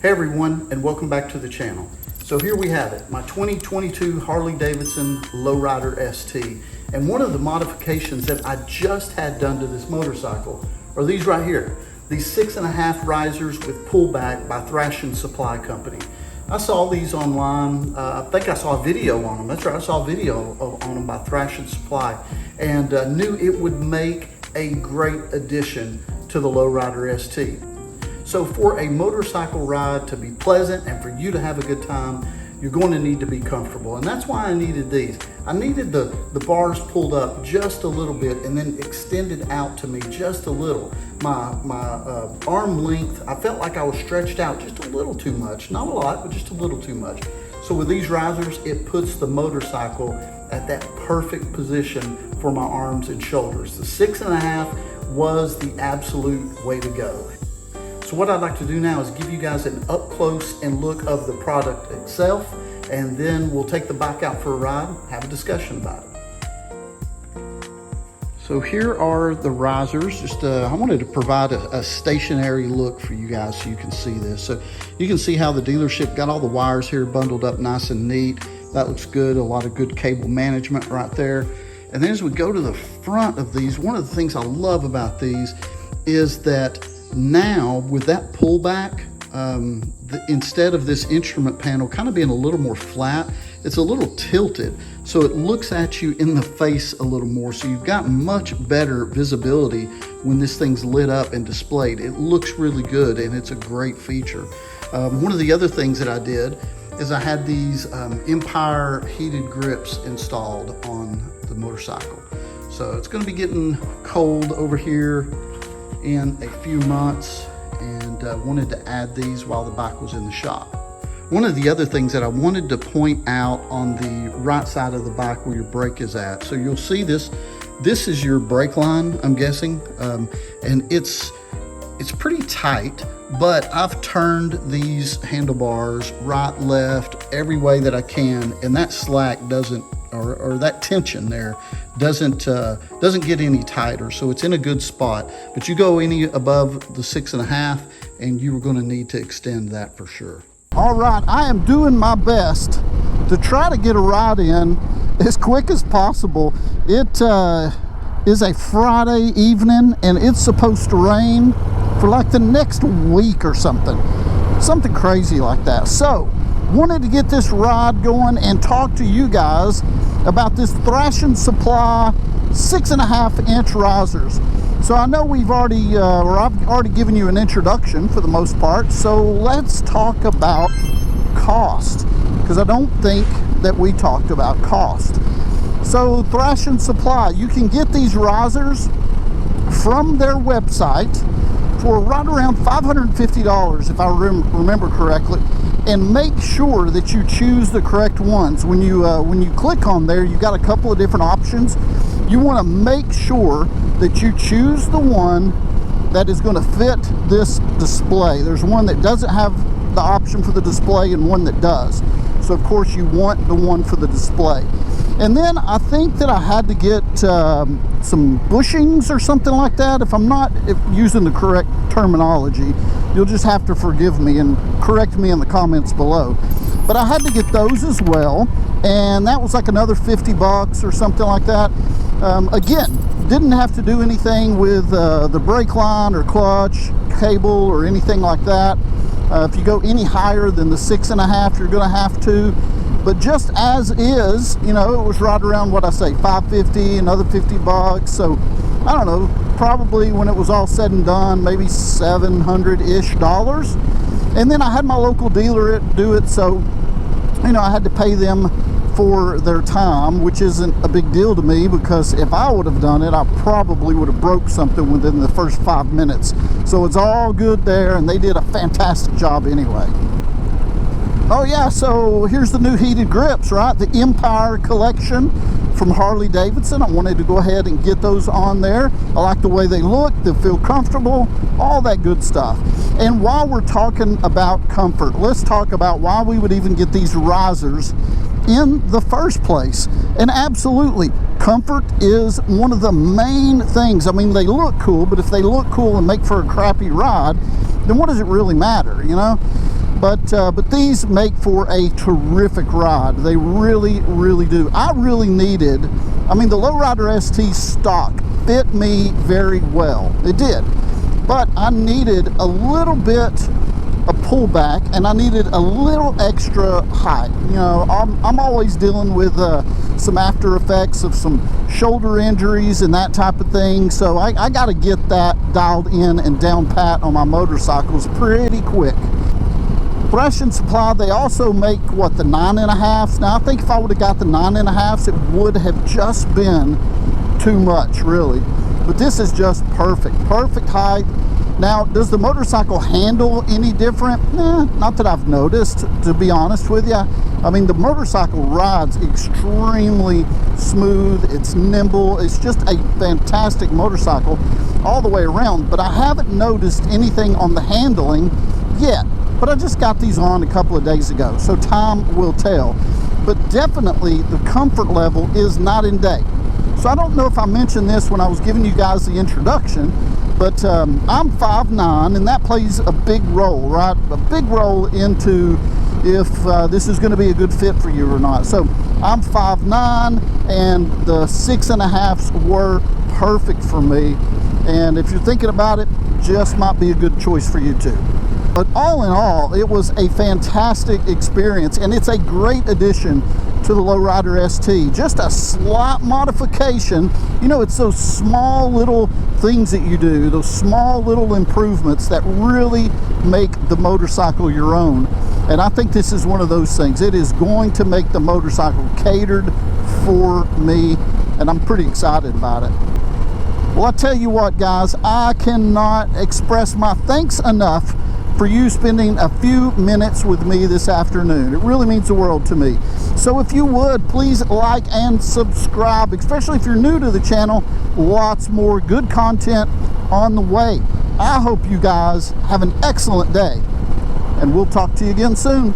Hey everyone, and welcome back to the channel. So here we have it, my 2022 Harley Davidson Lowrider ST. And one of the modifications that I just had done to this motorcycle are these right here. These 6.5 risers with pullback by Thrashin Supply Company. I saw these online. I think I saw a video on them. That's right, I saw a video on them by Thrashin Supply, and knew it would make a great addition to the Lowrider ST. So for a motorcycle ride to be pleasant and for you to have a good time, you're going to need to be comfortable. And that's why I needed these. I needed the bars pulled up just a little bit and then extended out to me just a little. My arm length, I felt like I was stretched out just a little too much. Not a lot, but just a little too much. So with these risers, it puts the motorcycle at that perfect position for my arms and shoulders. The 6.5 was the absolute way to go. So what I'd like to do now is give you guys an up close and look of the product itself, and then we'll take the bike out for a ride, have a discussion about it. So here are the risers. I wanted to provide a stationary look for you guys so you can see this. So you can see how the dealership got all the wires here bundled up nice and neat. That looks good, a lot of good cable management right there. And then as we go to the front of these, one of the things I love about these is that now with that pullback, instead of this instrument panel kind of being a little more flat, it's a little tilted, so it looks at you in the face a little more, so you've got much better visibility when this thing's lit up and displayed. It looks really good, and it's a great feature. One of the other things that I did is I had these Empire heated grips installed on the motorcycle. So it's going to be getting cold over here in a few months, and wanted to add these while the bike was in the shop. One of the other things that I wanted to point out on the right side of the bike where your brake is at, so you'll see this is your brake line, I'm guessing, and it's pretty tight, but I've turned these handlebars right, left, every way that I can, and that slack doesn't, or that tension there doesn't get any tighter, so it's in a good spot. But you go any above the 6.5 and you are going to need to extend that for sure. All right, I am doing my best to try to get a ride in as quick as possible. It is a Friday evening and it's supposed to rain for like the next week or something crazy like that. So wanted to get this ride going and talk to you guys about this Thrashin Supply 6.5-inch risers. So I know we've already, I've already given you an introduction for the most part. So let's talk about cost, because I don't think that we talked about cost. So Thrashin Supply, you can get these risers from their website for right around $550 if I remember correctly. And make sure that you choose the correct ones. When you click on there, you got a couple of different options. You want to make sure that you choose the one that is going to fit this display. There's one that doesn't have the option for the display and one that does. So of course you want the one for the display. And then I think that I had to get some bushings or something like that. If I'm not using the correct terminology, you'll just have to forgive me and correct me in the comments below. But I had to get those as well, and that was like another $50 or something like that. Again, didn't have to do anything with the brake line or clutch, cable, or anything like that. If you go any higher than the 6.5, you're going to have to. But just as is, you know, it was right around what I say, $550, another $50. So I don't know, probably when it was all said and done, maybe $700-ish. And then I had my local dealer do it, so you know, I had to pay them for their time, which isn't a big deal to me, because if I would have done it, I probably would have broke something within the first 5 minutes. So it's all good there, and they did a fantastic job anyway. Oh yeah, so here's the new heated grips, right? The Empire collection from Harley Davidson. I wanted to go ahead and get those on there. I like the way they look, they feel comfortable, all that good stuff. And while we're talking about comfort, let's talk about why we would even get these risers in the first place. And absolutely, comfort is one of the main things. I mean, they look cool, but if they look cool and make for a crappy ride, then what does it really matter, you know? But these make for a terrific ride. They really, really do. I really needed, I mean, the Lowrider ST stock fit me very well. It did. But I needed a little bit of pullback, and I needed a little extra height. You know, I'm always dealing with some after effects of some shoulder injuries and that type of thing. So I got to get that dialed in and down pat on my motorcycles pretty quick. Thrashin Supply, they also make, what, the 9.5s? Now, I think if I would have got the 9.5s, it would have just been too much, really. But this is just perfect. Perfect height. Now, does the motorcycle handle any different? Not that I've noticed, to be honest with you. I mean, the motorcycle rides extremely smooth. It's nimble. It's just a fantastic motorcycle all the way around. But I haven't noticed anything on the handling yet. But I just got these on a couple of days ago, so time will tell. But definitely the comfort level is night and day. So I don't know if I mentioned this when I was giving you guys the introduction, but I'm 5'9", and that plays a big role, right? A big role into if this is going to be a good fit for you or not. So I'm 5'9", and the 6.5s were perfect for me. And if you're thinking about it, just might be a good choice for you too. But all in all, it was a fantastic experience, and it's a great addition to the Lowrider ST. Just a slight modification. You know, it's those small little things that you do, those small little improvements that really make the motorcycle your own. And I think this is one of those things. It is going to make the motorcycle catered for me, and I'm pretty excited about it. Well, I tell you what, guys, I cannot express my thanks enough for you spending a few minutes with me this afternoon. It really means the world to me. So if you would, please like and subscribe, especially if you're new to the channel. Lots more good content on the way. I hope you guys have an excellent day, and we'll talk to you again soon.